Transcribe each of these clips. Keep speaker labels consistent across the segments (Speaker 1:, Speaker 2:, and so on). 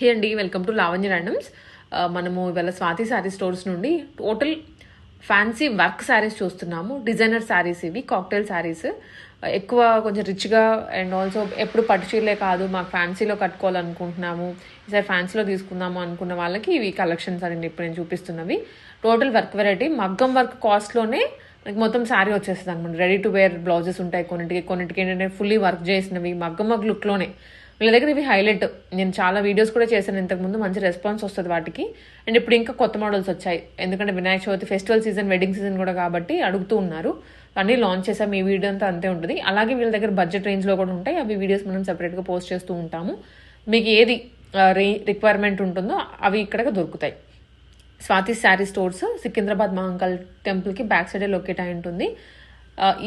Speaker 1: హే అండి, welcome to Lavanya randoms. మనము ఇవాళ స్వాతి శారీ స్టోర్స్ నుండి టోటల్ ఫ్యాన్సీ వర్క్ శారీస్ చూస్తున్నాము. డిజైనర్ శారీస్ ఇవి, కాక్టైల్ శారీస్. ఎక్కువ కొంచెం రిచ్గా అండ్ ఆల్సో ఎప్పుడు పట్టు చీరలే కాదు, మాకు ఫ్యాన్సీలో కట్టుకోవాలనుకుంటున్నాము, ఈసారి ఫ్యాన్సీలో తీసుకుందాము అనుకున్న వాళ్ళకి ఇవి కలెక్షన్స్ అని ఇప్పుడు నేను చూపిస్తున్నవి. టోటల్ వర్క్ వెరైటీ, మగ్గం వర్క్ కాస్ట్లోనే మనకి మొత్తం శారీ వచ్చేస్తుంది అనమాట. రెడీ టు వేర్ బ్లౌజెస్ ఉంటాయి, కొన్నిటికి ఏంటంటే ఫుల్లీ వర్క్ చేసినవి మగ్గం వర్క్ లుక్లోనే. వీళ్ళ దగ్గర ఇవి హైలైట్. నేను చాలా వీడియోస్ కూడా చేశాను ఇంతకుముందు, మంచి రెస్పాన్స్ వస్తుంది వాటికి. అండ్ ఇప్పుడు ఇంకా కొత్త మోడల్స్ వచ్చాయి, ఎందుకంటే Vinayaka Chavithi festival season, wedding season కూడా కాబట్టి అడుగుతూ ఉన్నారు. అన్నీ లాంచ్ చేసాం, ఈ వీడియో అంతా అంతే ఉంటుంది. అలాగే వీళ్ళ దగ్గర బడ్జెట్ రేంజ్లో కూడా ఉంటాయి, అవి వీడియోస్ మనం సెపరేట్గా పోస్ట్ చేస్తూ ఉంటాము. మీకు ఏది రిక్వైర్మెంట్ ఉంటుందో అవి ఇక్కడ దొరుకుతాయి. స్వాతి శారీ స్టోర్స్ సికింద్రాబాద్ మహంకాల్ టెంపుల్కి బ్యాక్ సైడే లొకేట్ అయి ఉంటుంది.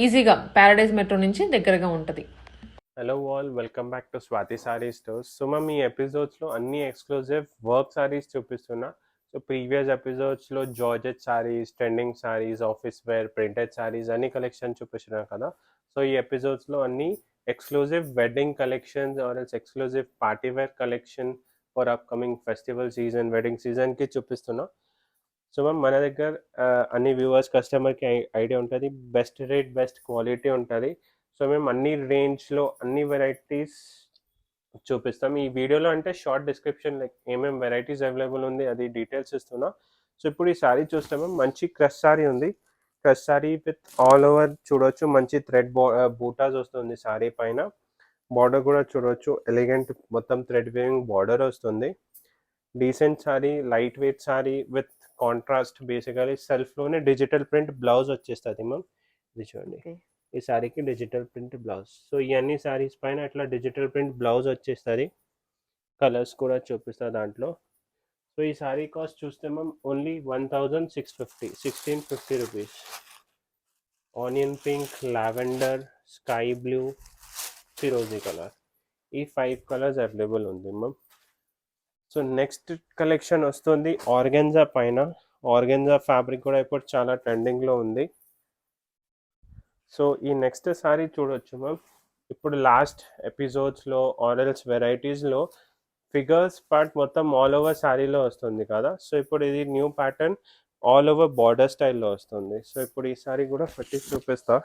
Speaker 1: ఈజీగా ప్యారడైజ్ మెట్రో నుంచి దగ్గరగా ఉంటుంది.
Speaker 2: Hello all, welcome back to Swathi Sari Stores. So మేము ఈ ఎపిసోడ్స్లో అన్ని ఎక్స్క్లూజివ్ వర్క్ సారీస్ చూపిస్తున్నా. సో ప్రీవియస్ ఎపిసోడ్స్లో georgette saris, trending saris, office wear, printed saris అన్ని కలెక్షన్ చూపిస్తున్నాం కదా. సో ఈ ఎపిసోడ్స్లో అన్ని exclusive wedding collections or else exclusive party wear collection for upcoming festival season, wedding సీజన్కి చూపిస్తున్నా. సో మ్యామ్ మన దగ్గర అన్ని వ్యూవర్స్, కస్టమర్కి ఐడియా ఉంటుంది, బెస్ట్ రేట్, బెస్ట్ క్వాలిటీ ఉంటుంది. సో మేము అన్ని రేంజ్లో అన్ని వెరైటీస్ చూపిస్తాం ఈ వీడియోలో. అంటే షార్ట్ డిస్క్రిప్షన్ లైక్ ఏమేమి వెరైటీస్ అవైలబుల్ ఉంది అది డీటెయిల్స్ ఇస్తున్నా. సో ఇప్పుడు ఈ సారీ చూస్తాము, మంచి క్రష్ సారీ ఉంది. Crush sorry with all over చూడవచ్చు, మంచి థ్రెడ్ బూటాస్ వస్తుంది సారీ పైన. బార్డర్ కూడా చూడవచ్చు, ఎలిగెంట్ మొత్తం థ్రెడ్ వేవింగ్ బార్డర్ వస్తుంది. Decent sari, light weight sari with contrast. Basically సెల్ఫ్లోనే డిజిటల్ ప్రింట్ బ్లౌజ్ వచ్చేస్తుంది మ్యామ్. ఇది చూడండి, ఈ శారీకి డిజిటల్ ప్రింట్ బ్లౌజ్. సో ఇవన్నీ శారీస్ పైన ఇట్లా డిజిటల్ ప్రింట్ బ్లౌజ్ వచ్చేస్తుంది. కలర్స్ కూడా చూపిస్తుంది దాంట్లో. సో ఈ శారీ కాస్ట్ చూస్తే ma'am only 1650, 1650 rupees. Onion pink, lavender, sky blue, ఫిరోజీ కలర్, ఈ 5 కలర్స్ అవైలబుల్ ఉంది మ్యామ్. సో నెక్స్ట్ కలెక్షన్ వస్తుంది ఆర్గెన్జా పైన. ఆర్గెన్జా ఫ్యాబ్రిక్ కూడా ఇప్పుడు చాలా ట్రెండింగ్లో ఉంది. సో ఈ నెక్స్ట్ సారీ చూడొచ్చు మ్యామ్. ఇప్పుడు లాస్ట్ ఎపిసోడ్స్లో ఆర్ఎల్స్ వెరైటీస్లో ఫిగర్స్ పార్ట్ మొత్తం ఆల్ ఓవర్ శారీలో వస్తుంది కదా. సో ఇప్పుడు ఇది new pattern, all over border స్టైల్లో వస్తుంది. సో ఇప్పుడు ఈ సారీ కూడా పెట్టి చూపిస్తా.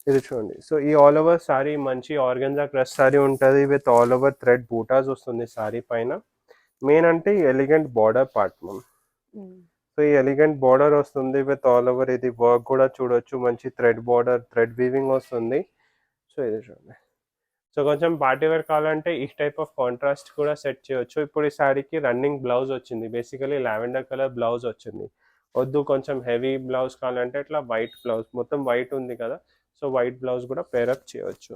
Speaker 2: ఇది చూడండి. సో ఈ ఆల్ ఓవర్ సారీ మంచి ఆర్గెన్జా క్రష్ సారీ ఉంటుంది with all over thread buttas వస్తుంది సారీ పైన. మెయిన్ అంటే ఈ elegant border part ma'am. So ఈ ఎలిగెంట్ బార్డర్ వస్తుంది విత్ ఆల్ ఓవర్. ఇది వర్క్ కూడా చూడొచ్చు, మంచి థ్రెడ్ బార్డర్, థ్రెడ్ వీవింగ్ వస్తుంది. సో ఇది చూడండి. సో కొంచెం పార్టీ వేర్ కావాలంటే ఈ టైప్ ఆఫ్ కాంట్రాస్ట్ కూడా సెట్ చేయొచ్చు. ఇప్పుడు ఈ శారీకి రన్నింగ్ బ్లౌజ్ వచ్చింది, బేసికలీ లావెండర్ కలర్ బ్లౌజ్ వచ్చింది. వద్దు కొంచెం హెవీ బ్లౌజ్ కావాలంటే ఇట్లా వైట్ బ్లౌజ్, మొత్తం వైట్ ఉంది కదా, సో వైట్ బ్లౌజ్ కూడా పేరప్ చేయొచ్చు.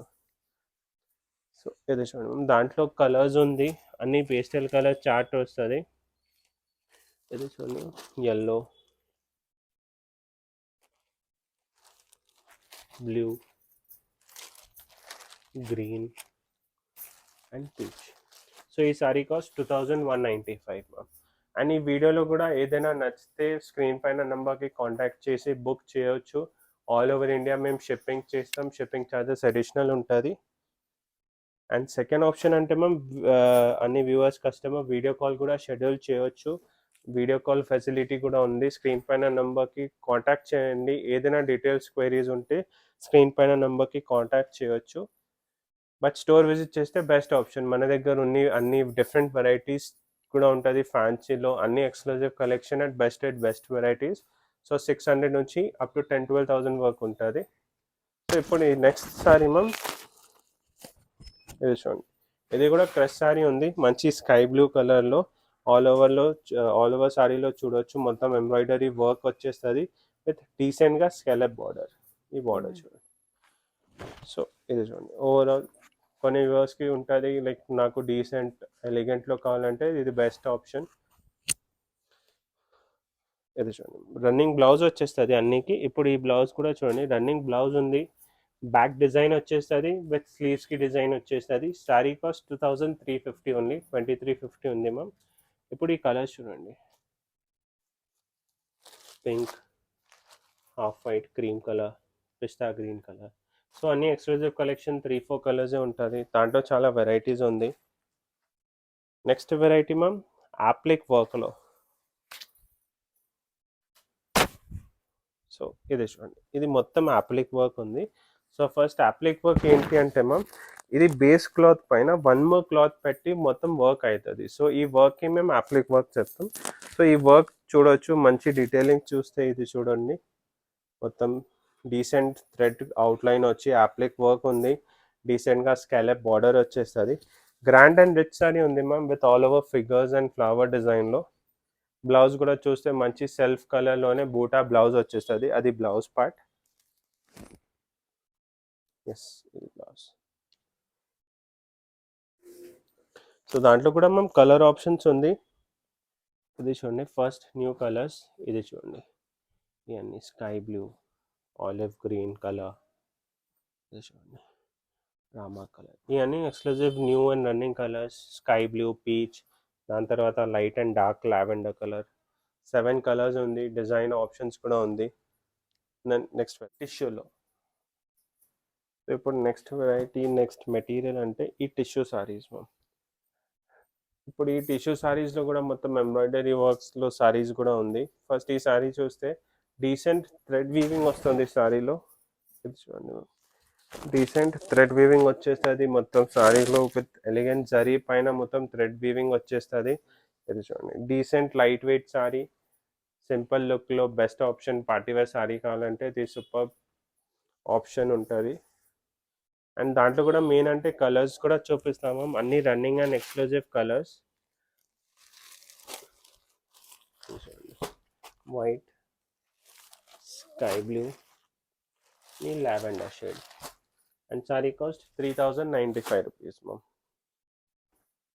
Speaker 2: సో ఇది చూడండి, దాంట్లో కలర్స్ ఉంది, అన్ని పేస్టల్ కలర్ చార్ట్ వస్తుంది. ఇది చూడండి, yellow, blue, green and peach. So ఈ సారీ కాస్ట్ 2195 మ్యామ్. అండ్ ఈ వీడియోలో కూడా ఏదైనా నచ్చితే స్క్రీన్ పైన నెంబర్కి కాంటాక్ట్ చేసి బుక్ చేయొచ్చు. ఆల్ ఓవర్ ఇండియా మేము షిప్పింగ్ చేస్తాం, షిప్పింగ్ ఛార్జెస్ అడిషనల్ ఉంటుంది. అండ్ సెకండ్ ఆప్షన్ అంటే మ్యామ్ అన్ని వ్యూవర్స్, కస్టమర్ వీడియో కాల్ కూడా షెడ్యూల్ చేయొచ్చు. వీడియో కాల్ ఫెసిలిటీ కూడా ఉంది. స్క్రీన్ పైన నెంబర్కి కాంటాక్ట్ చేయండి, ఏదైనా డీటెయిల్స్ క్వైరీస్ ఉంటే స్క్రీన్ పైన నెంబర్కి కాంటాక్ట్ చేయొచ్చు. బట్ స్టోర్ విజిట్ చేస్తే బెస్ట్ ఆప్షన్. మన దగ్గర అన్ని డిఫరెంట్ వెరైటీస్ కూడా ఉంటుంది. ఫ్యాన్సీలో అన్ని exclusive collection at best varieties. So 600 నుంచి అప్ టు 10,000-12,000 వరకు ఉంటుంది. సో ఇప్పుడు ఈ నెక్స్ట్ సారీ మ్యామ్, ఇది చూడండి. ఇది కూడా క్రష్ సారీ ఉంది, మంచి స్కై బ్లూ కలర్లో. ఆల్ ఓవర్ సారీలో చూడొచ్చు, మొత్తం ఎంబ్రాయిడరీ వర్క్ వచ్చేస్తుంది విత్ డీసెంట్గా స్కెలప్ బార్డర్. ఈ బార్డర్ చూడండి. సో ఇది చూడండి, ఓవరాల్ కొన్ని వ్యూవర్స్కి ఉంటుంది లైక్ నాకు డీసెంట్ ఎలిగెంట్లో కావాలంటే ఇది బెస్ట్ ఆప్షన్. ఇది చూడండి, రన్నింగ్ బ్లౌజ్ వచ్చేస్తుంది అన్నికి. ఇప్పుడు ఈ బ్లౌజ్ కూడా చూడండి, రన్నింగ్ బ్లౌజ్ ఉంది, బ్యాక్ డిజైన్ వచ్చేస్తుంది విత్ స్లీవ్స్కి డిజైన్ వచ్చేస్తుంది. సారీ కాస్ట్ 2350 ఓన్లీ, 2350 ఉంది మ్యామ్. ఇప్పుడు ఈ కలర్స్ చూడండి, pink, half white, cream colour, పిస్తా గ్రీన్ కలర్. సో అన్ని ఎక్స్క్లూజివ్ కలెక్షన్ 3-4 కలర్సే ఉంటుంది, దాంట్లో చాలా వెరైటీస్ ఉంది. నెక్స్ట్ వెరైటీ మ్యామ్ యాప్లిక్ వర్క్లో. సో ఇది చూడండి, ఇది మొత్తం యాప్లిక్ వర్క్ ఉంది. సో ఫస్ట్ యాప్లిక్ వర్క్ ఏంటి అంటే మ్యామ్, ఇది బేస్ క్లాత్ పైన వన్ మోర్ క్లాత్ పెట్టి మొత్తం వర్క్ అవుతుంది. సో ఈ వర్క్కి మేము యాప్లిక్ వర్క్ చెప్తాం. సో ఈ వర్క్ చూడొచ్చు, మంచి డీటెయిలింగ్ చూస్తే ఇది చూడండి, మొత్తం డీసెంట్ థ్రెడ్ అవుట్లైన్ వచ్చి యాప్లిక్ వర్క్ ఉంది. డీసెంట్గా స్కాలప్ బార్డర్ వచ్చేస్తుంది. గ్రాండ్ అండ్ రిచ్ సారీ ఉంది ma'am, with all over figures and flower డిజైన్లో. బ్లౌజ్ కూడా చూస్తే మంచి సెల్ఫ్ కలర్లోనే బూటా బ్లౌజ్ వచ్చేస్తుంది, అది బ్లౌజ్ పార్ట్. ఎస్, ఇది బ్లౌజ్. సో దాంట్లో కూడా మనం కలర్ ఆప్షన్స్ ఉంది. ఇది చూడండి, ఫస్ట్ న్యూ కలర్స్. ఇది చూడండి, ఇవన్నీ sky blue, olive green colour. ఇది చూడండి, రామా కలర్. ఇవన్నీ exclusive new and running colours. Sky blue, peach, దాని తర్వాత light and dark lavender colour. 7 colours ఉంది. డిజైన్ ఆప్షన్స్ కూడా ఉంది. నెక్స్ట్ టిష్యూలో. ఇప్పుడు నెక్స్ట్ వెరైటీ, నెక్స్ట్ మెటీరియల్ అంటే ఈ టిష్యూ సారీస్ మ్యామ్. ఇప్పుడు ఈ టిష్యూ సారీస్లో కూడా మొత్తం ఎంబ్రాయిడరీ వర్క్స్లో సారీస్ కూడా ఉంది. ఫస్ట్ ఈ సారీ చూస్తే డీసెంట్ థ్రెడ్ వీవింగ్ వస్తుంది సారీలో. ఇది చూడండి మ్యామ్, డీసెంట్ థ్రెడ్ వీవింగ్ వచ్చేస్తుంది మొత్తం సారీలో, విత్ ఎలిగెంట్ జరీ పైన మొత్తం థ్రెడ్ వీవింగ్ వచ్చేస్తుంది. ఇది చూడండి, decent light weight sorry, simple లుక్లో బెస్ట్ ఆప్షన్. పార్టీవేర్ సారీ కావాలంటే ఇది సూపర్ ఆప్షన్ ఉంటుంది. అండ్ దాంట్లో కూడా మెయిన్ అంటే కలర్స్ కూడా చూపిస్తాము, అన్ని running and exclusive colours. White, sky blue, ఈ lavender shade. And sari cost 3095 rupees ma'am.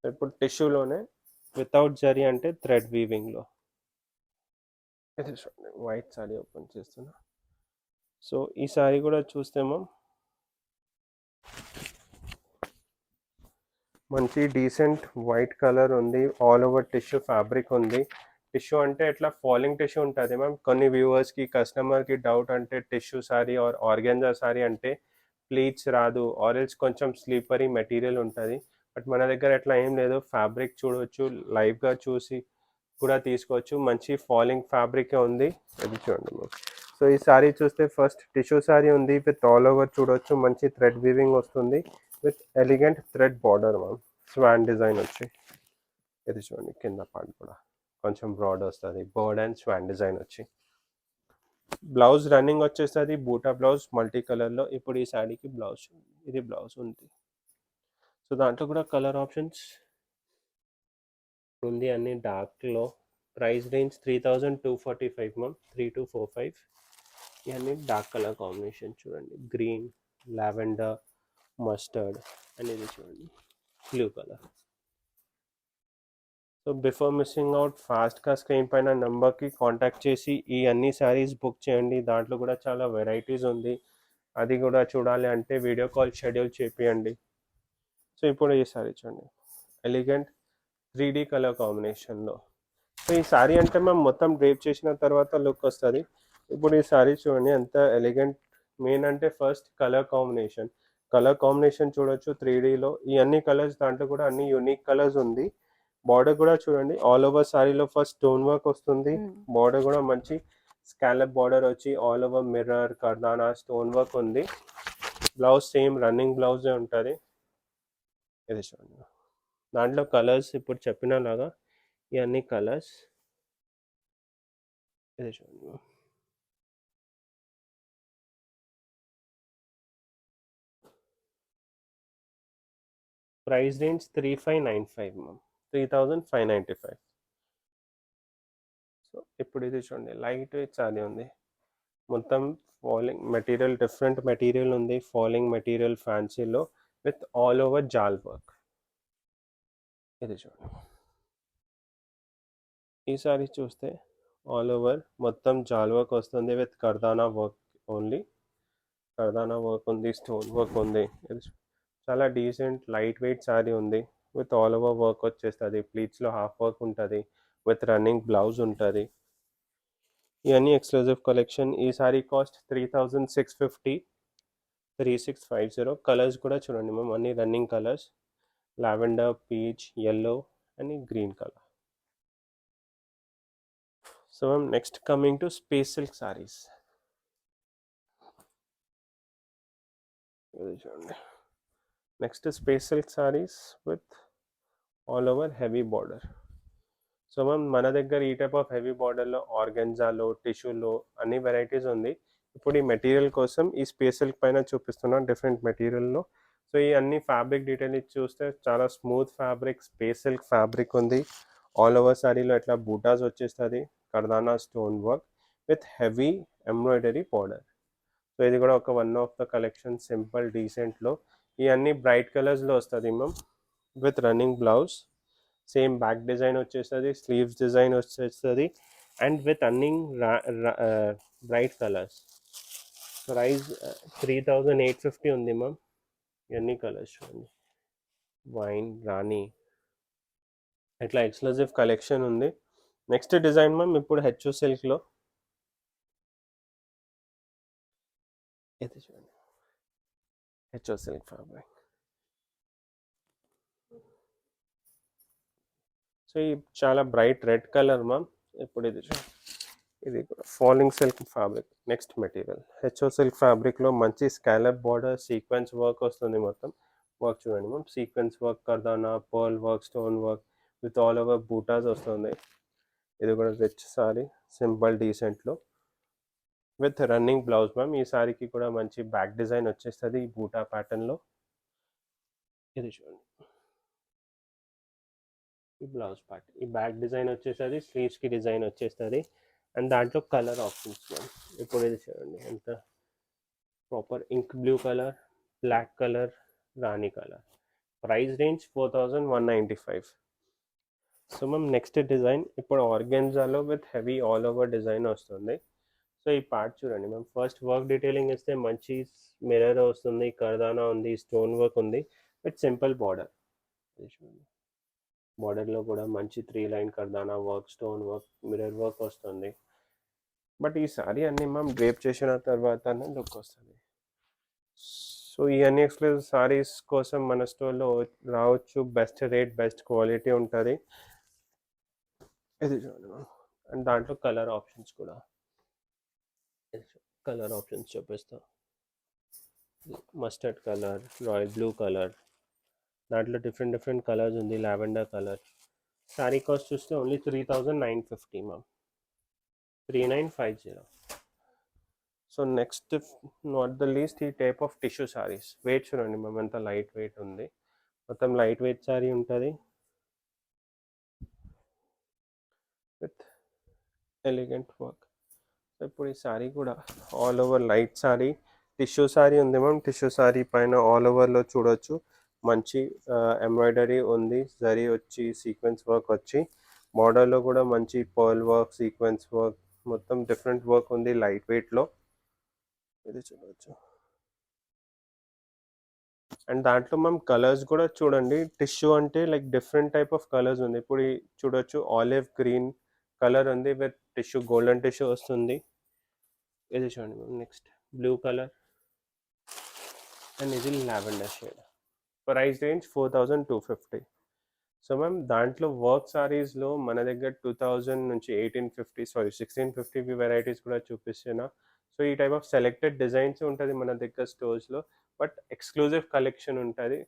Speaker 2: ఇప్పుడు టిష్యూలోనే వితౌట్ జరీ అంటే థ్రెడ్ వీవింగ్లో. ఇది చూడండి, వైట్ సారీ ఓపెన్ చేస్తున్నా. సో ఈ సారీ కూడా చూస్తే మ్యామ్ మంచి డీసెంట్ వైట్ కలర్ ఉంది, ఆల్ ఓవర్ టిష్యూ ఫ్యాబ్రిక్ ఉంది. టిష్యూ అంటే ఎట్లా ఫాలింగ్ టిష్యూ ఉంటుంది మ్యామ్. కొన్ని వ్యూవర్స్కి కస్టమర్కి డౌట్ అంటే tissue sari or organza sari అంటే ప్లీట్స్ రాదు, ఆరెల్స్ కొంచెం స్లీపరీ మెటీరియల్ ఉంటుంది. బట్ మన దగ్గర ఎట్లా ఏం లేదు, ఫ్యాబ్రిక్ చూడవచ్చు, లైవ్గా చూసి కూడా తీసుకోవచ్చు. మంచి ఫాలింగ్ ఫ్యాబ్రికే ఉంది. ఇది చూడండి మ్యామ్. సో ఈ సారీ చూస్తే ఫస్ట్ టిష్యూ సారీ ఉంది, విత్ ఆల్ ఓవర్ చూడవచ్చు, మంచి థ్రెడ్ వీవింగ్ వస్తుంది, with elegant thread border ma'am. Schwann design వచ్చి. ఇది చూడండి, కింద పార్ట్ కూడా కొంచెం బ్రాడ్ వస్తుంది, బర్డ్ అండ్ స్వాన్ డిజైన్ వచ్చి. బ్లౌజ్ రన్నింగ్ వచ్చేస్తుంది, బూటా బ్లౌజ్ మల్టీ కలర్లో. ఇప్పుడు ఈ శారీకి బ్లౌజ్, ఇది బ్లౌజ్ ఉంది. సో దాంట్లో కూడా కలర్ ఆప్షన్స్ ఉంది, అన్ని డార్క్లో. Price range 3245 ma'am, 3245. ఇవన్నీ డార్క్ కలర్ కాంబినేషన్. చూడండి, గ్రీన్, లావెండర్, మస్టర్డ్, అండ్ ఇది చూడండి blue colour. So before missing out, ఫాస్ట్గా స్క్రీన్ పైన నెంబర్కి కాంటాక్ట్ చేసి ఈ అన్ని శారీస్ బుక్ చేయండి. దాంట్లో కూడా చాలా వెరైటీస్ ఉంది, అది కూడా చూడాలి అంటే వీడియో కాల్ షెడ్యూల్ చేపియండి. సో ఇప్పుడు ఈ శారీ చూడండి, ఎలిగెంట్ 3D కలర్ కాంబినేషన్లో. సో ఈ శారీ అంటే మేము మొత్తం డ్రేప్ చేసిన తర్వాత లుక్ వస్తుంది. ఇప్పుడు ఈ శారీ చూడండి ఎంత ఎలిగెంట్. మెయిన్ అంటే first colour combination. Colour combination చూడొచ్చు 3Dలో. ఈ అన్ని కలర్స్ దాంట్లో కూడా అన్ని యూనిక్ కలర్స్ ఉంది. బార్డర్ కూడా చూడండి, ఆల్ ఓవర్ శారీలో ఫస్ట్ స్టోన్ వర్క్ వస్తుంది. బార్డర్ కూడా మంచి స్కాలప్ బార్డర్ వచ్చి ఆల్ ఓవర్ మిర్రర్, కర్దానా, స్టోన్ వర్క్ ఉంది. బ్లౌజ్ సేమ్ రన్నింగ్ బ్లౌజే ఉంటుంది. ఇది చూడండి, దాంట్లో కలర్స్ ఇప్పుడు చెప్పినలాగా ఇవన్నీ కలర్స్. ఇది చూడండి, ప్రైస్ రేంజ్ 3595 మ్యామ్, 3595. సో ఇప్పుడు ఇది చూడండి, లైట్ వెయిట్ సారీ ఉంది, మొత్తం ఫాలింగ్ మెటీరియల్, డిఫరెంట్ మెటీరియల్ ఉంది, ఫాలింగ్ మెటీరియల్ ఫ్యాన్సీలో, విత్ ఆల్ ఓవర్ జాల్ వర్క్. ఇది చూడండి, ఈ సారీ చూస్తే ఆల్ ఓవర్ మొత్తం జాల్ వర్క్ వస్తుంది, విత్ కర్దానా వర్క్ ఓన్లీ. కర్దానా వర్క్ ఉంది, స్టోన్ వర్క్ ఉంది. ఇది చాలా డీసెంట్ లైట్ వెయిట్ సారీ ఉంది, విత్ ఆల్ ఓవర్ వర్క్ వచ్చేస్తుంది. ప్లీట్స్లో హాఫ్ వర్క్ ఉంటుంది, విత్ రన్నింగ్ బ్లౌజ్ ఉంటుంది. ఇవన్నీ ఎక్స్క్లూజివ్ కలెక్షన్. ఈ సారీ కాస్ట్ 3650, 3650. కలర్స్ కూడా చూడండి మ్యామ్, అన్ని running colours. Lavender, peach, yellow, and ఈ green colour. So ma'am next coming to space silk saris. ఇది చూడండి, next space silk saris with all over heavy border. So ma'am మన దగ్గర ఈ టైప్ ఆఫ్ హెవీ బార్డర్లో ఆర్గెన్జాలో, టిష్యూలో అన్ని వెరైటీస్ ఉంది. ఇప్పుడు ఈ మెటీరియల్ కోసం ఈ స్పేస్ సిల్క్ పైన చూపిస్తున్నాను డిఫరెంట్ మెటీరియల్లో. సో ఈ అన్ని ఫ్యాబ్రిక్ డీటెయిల్ ఇచ్చి చూస్తే చాలా smooth fabric, space silk fabric ఉంది. ఆల్ ఓవర్ సారీలో ఇట్లా బూటాస్ వచ్చేస్తుంది, కర్దానా stone work with heavy embroidery border. So ఇది కూడా ఒక one of the collection, simple డీసెంట్లో. ఈ అన్ని బ్రైట్ కలర్స్లో వస్తుంది ma'am, with running blouse. Same back design వచ్చేస్తుంది, స్లీవ్స్ డిజైన్ వచ్చేస్తుంది, అండ్ విత్ అన్ని బ్రైట్ కలర్స్. ప్రైస్ 3850 ఉంది మ్యామ్. ఇవన్నీ కలర్స్ చూడండి, వైన్, రాణి, ఇట్లా ఎక్స్క్లూజివ్ కలెక్షన్ ఉంది. నెక్స్ట్ డిజైన్ మ్యామ్ ఇప్పుడు హెచ్ఓ సిల్క్లో ఇది చూడండి, హెచ్ఓ సిల్క్ ఫ్యాబ్రిక్. సో ఈ చాలా బ్రైట్ రెడ్ కలర్ మ్యామ్. ఇప్పుడు ఇది చూడండి, ఇది కూడా falling silk fabric. Next material HO silk ఫ్యాబ్రిక్లో మంచి స్కాలప్ బార్డర్, సీక్వెన్స్ వర్క్ వస్తుంది. మొత్తం వర్క్ చూడండి మ్యామ్, సీక్వెన్స్ వర్క్, కర్దానా, pearl work, stone work with all over బూటాస్ వస్తుంది. ఇది కూడా రిచ్ సారీ, సింపుల్ డీసెంట్లో విత్ రన్నింగ్ బ్లౌజ్ మ్యామ్. ఈ సారీకి కూడా మంచి బ్యాక్ డిజైన్ వచ్చేస్తుంది ఈ బూటా ప్యాటర్న్లో. ఇది చూడండి, ఈ బ్లౌజ్ పార్ట్, ఈ బ్యాక్ డిజైన్ వచ్చేస్తుంది, స్లీవ్స్కి డిజైన్ వచ్చేస్తుంది, అండ్ దాంట్లో కలర్ ఆప్షన్స్ మ్యామ్. ఇప్పుడు ఇది చూడండి, ఎంత proper ink blue colour, black colour, రాణి colour. Price range 4195. So ma'am next design ఇప్పుడు ఆర్గెన్జాలో with heavy all over design వస్తుంది. సో ఈ పార్ట్ చూడండి మ్యామ్, ఫస్ట్ వర్క్ డీటెయిలింగ్ ఇస్తే మంచి మిర్రర్ వస్తుంది, కర్దానా ఉంది, స్టోన్ వర్క్ ఉంది విత్ సింపుల్ బార్డర్. చూడండి, బార్డర్లో కూడా మంచి 3 లైన్ కర్దానా work, stone work, mirror work వస్తుంది. బట్ ఈ సారీ అన్ని మ్యామ్ డ్రేప్ చేసిన తర్వాతనే లుక్ వస్తుంది. సో ఈ అన్ని ఎక్స్క్లూజివ్ సారీస్ కోసం మన స్టోర్లో రావచ్చు, బెస్ట్ రేట్, బెస్ట్ క్వాలిటీ ఉంటుంది. ఇది చూడండి మ్యామ్, అండ్ దాంట్లో కలర్ ఆప్షన్స్ కూడా, కలర్ ఆప్షన్స్ చూపిస్తా. Mustard colour, royal blue colour, దాంట్లో డిఫరెంట్ డిఫరెంట్ కలర్స్ ఉంది, లావెండర్ కలర్. సారీ కాస్ట్ చూస్తే only 3950 ma'am, 3950. So next not the least ఈ type of tissue saris. Weight చూడండి మ్యామ్, ఎంత లైట్ వెయిట్ ఉంది, మొత్తం లైట్ వెయిట్ సారీ ఉంటుంది విత్ ఎలిగెంట్ వర్క్. సో ఇప్పుడు ఈ సారీ కూడా all over light sari, tissue sari ఉంది మ్యామ్. టిష్యూ సారీ పైన ఆల్ ఓవర్లో చూడొచ్చు మంచి ఎంబ్రాయిడరీ ఉంది, జరీ వచ్చి సీక్వెన్స్ వర్క్ వచ్చి, బార్డర్లో కూడా మంచి పర్ల్ వర్క్, సీక్వెన్స్ వర్క్, మొత్తం డిఫరెంట్ వర్క్ ఉంది లైట్ వెయిట్లో. ఇది చూడవచ్చు, అండ్ దాంట్లో మనం కలర్స్ కూడా చూడండి. టిష్యూ అంటే like different type of colours ఉంది. ఇప్పుడు చూడొచ్చు, ఆలివ్ గ్రీన్ కలర్ ఉంది విత్ టిష్యూ, గోల్డెన్ టిష్యూ వస్తుంది. ఇది చూడండి ma'am, next blue colour, and ఇది lavender shade. Price range 4250. So ma'am దాంట్లో వర్క్ సారీస్లో మన దగ్గర 2000 నుంచి 1650 వెరైటీస్ కూడా చూపిస్తున్నా. సో ఈ టైప్ ఆఫ్ సెలెక్టెడ్ డిజైన్స్ ఉంటుంది మన దగ్గర స్టోర్స్లో, బట్ ఎక్స్క్లూజివ్ కలెక్షన్ ఉంటుంది.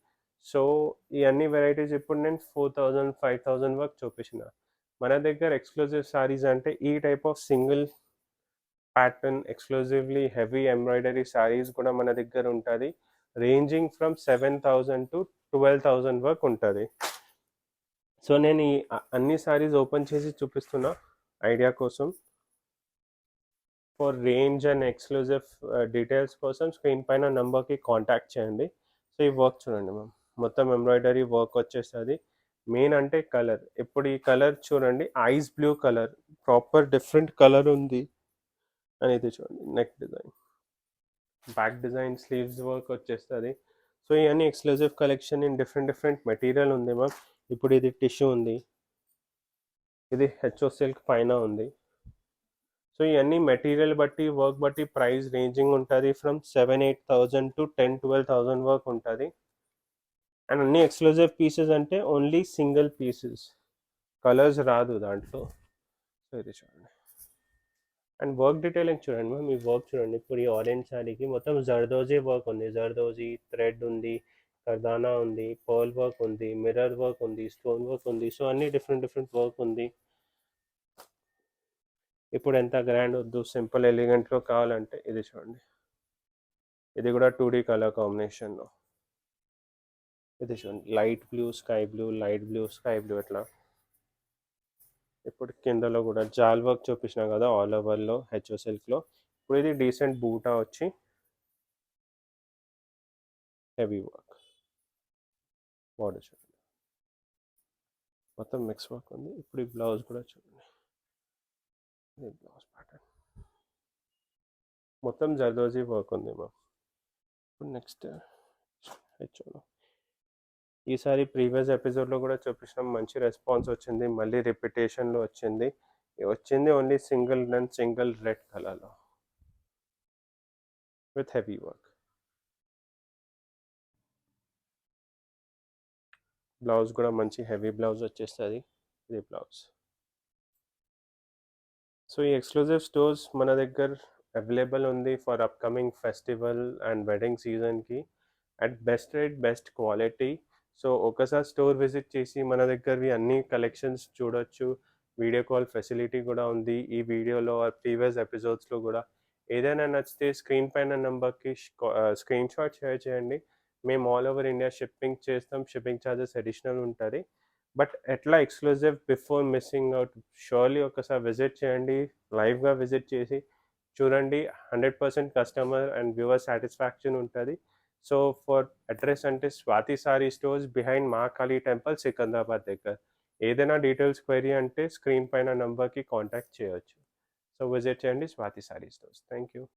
Speaker 2: సో ఈ అన్ని వెరైటీస్ ఇప్పుడు నేను 4000, 5000 వరకు చూపించిన. మన దగ్గర ఎక్స్క్లూజివ్ సారీస్ అంటే ఈ type of single pattern, exclusively heavy embroidery saris కూడా మన దగ్గర ఉంటుంది, రేంజింగ్ ఫ్రమ్ 7000 to 12000 వరకు ఉంటుంది. సో నేను ఈ అన్ని సారీస్ ఓపెన్ చేసి చూపిస్తున్నా ఐడియా కోసం. For range and exclusive details కోసం స్క్రీన్ పైన నెంబర్కి కాంటాక్ట్ చేయండి. సో ఈ వర్క్ చూడండి మ్యామ్, మొత్తం ఎంబ్రాయిడరీ వర్క్ వచ్చేస్తుంది. మెయిన్ అంటే కలర్, ఇప్పుడు ఈ కలర్ చూడండి, ice blue colour, proper different colour ఉంది. అని ఇది చూడండి, neck design, back design, sleeves work వచ్చేస్తుంది. సో ఇవన్నీ exclusive collection in different different material ఉంది మ్యామ్. ఇప్పుడు ఇది టిష్యూ ఉంది, ఇది హెచ్ఓ సిల్క్ పైన ఉంది. సో ఇవన్నీ మెటీరియల్ బట్టి, వర్క్ బట్టి ప్రైస్ రేంజింగ్ ఉంటుంది ఫ్రమ్ 7-8,000 to 10-12,000 వరకు ఉంటుంది. అండ్ అన్ని ఎక్స్క్లూజివ్ పీసెస్ అంటే ఓన్లీ సింగిల్ పీసెస్, కలర్స్ రాదు దాంట్లో. సో ఇది చూడండి. అండ్ వర్క్ డీటెయిలింగ్ చూడండి మ్యామ్, ఈ వర్క్ చూడండి. ఇప్పుడు ఈ ఆరెంజ్ శారీకి మొత్తం జర్దోజీ వర్క్ ఉంది, జర్దోజీ థ్రెడ్ ఉంది, కర్దానా ఉంది, పర్ల్ వర్క్ ఉంది, మిర్రర్ వర్క్ ఉంది, స్టోన్ వర్క్ ఉంది. సో అన్ని డిఫరెంట్ డిఫరెంట్ వర్క్ ఉంది. ఇప్పుడు ఎంత గ్రాండ్ వద్దు, సింపుల్ ఎలిగెంట్లో కావాలంటే ఇది చూడండి. ఇది కూడా 2D కలర్ కాంబినేషన్లో. ఇది చూడండి, light blue sky blue, light blue sky blue అట్లా. ఇప్పుడు కిందలో కూడా జాల్ వర్క్ చూపించిన కదా ఆల్ ఓవర్లో హెచ్ఓ సిల్క్లో. ఇప్పుడు ఇది డీసెంట్ బూటా వచ్చి హెవీ వర్క్ బార్డర్ చూడండి, మొత్తం మిక్స్ వర్క్ ఉంది. ఇప్పుడు ఈ బ్లౌజ్ కూడా చూడండి, ఇది బ్లౌజ్ ప్యాటర్న్ మొత్తం జర్దోజీ వర్క్ ఉంది మ్యామ్. ఇప్పుడు నెక్స్ట్ హెచ్ఓలో ఈసారి ప్రీవియస్ ఎపిసోడ్లో కూడా చూపించినాం, మంచి రెస్పాన్స్ వచ్చింది, మళ్ళీ రిపిటేషన్లో వచ్చింది. వచ్చింది only single and single red కలర్లో విత్ హెవీ వర్క్. బ్లౌజ్ కూడా మంచి హెవీ బ్లౌజ్ వచ్చేస్తుంది, ఇది బ్లౌజ్. సో ఈ ఎక్స్క్లూజివ్ స్టోర్స్ మన దగ్గర అవైలబుల్ ఉంది for upcoming festival and wedding సీజన్కి at best rate, best quality. So ఒకసారి స్టోర్ విజిట్ చేసి మన దగ్గరవి అన్ని కలెక్షన్స్ చూడొచ్చు. వీడియో కాల్ ఫెసిలిటీ కూడా ఉంది ఈ వీడియోలో ప్రీవియస్ ఎపిసోడ్స్లో కూడా. ఏదైనా నచ్చితే స్క్రీన్ పైన నెంబర్కి స్క్రీన్ షాట్ షేర్ చేయండి. మేము ఆల్ ఓవర్ ఇండియా షిప్పింగ్ చేస్తాం, షిప్పింగ్ ఛార్జెస్ అడిషనల్ ఉంటుంది. బట్ ఎట్లా exclusive before missing out, surely ఒకసారి విజిట్ చేయండి, లైవ్గా విజిట్ చేసి చూడండి. 100% కస్టమర్ అండ్ వ్యూవర్ సాటిస్ఫాక్షన్ ఉంటుంది. సో ఫర్ అడ్రస్ అంటే Swathi Sari stores behind Mahakali temple, Secunderabad దగ్గర. ఏదైనా డీటెయిల్స్ క్వైరీ అంటే స్క్రీన్ పైన నంబర్కి కాంటాక్ట్ చేయొచ్చు. సో విజిట్ చేయండి Swathi Sari stores. Thank you.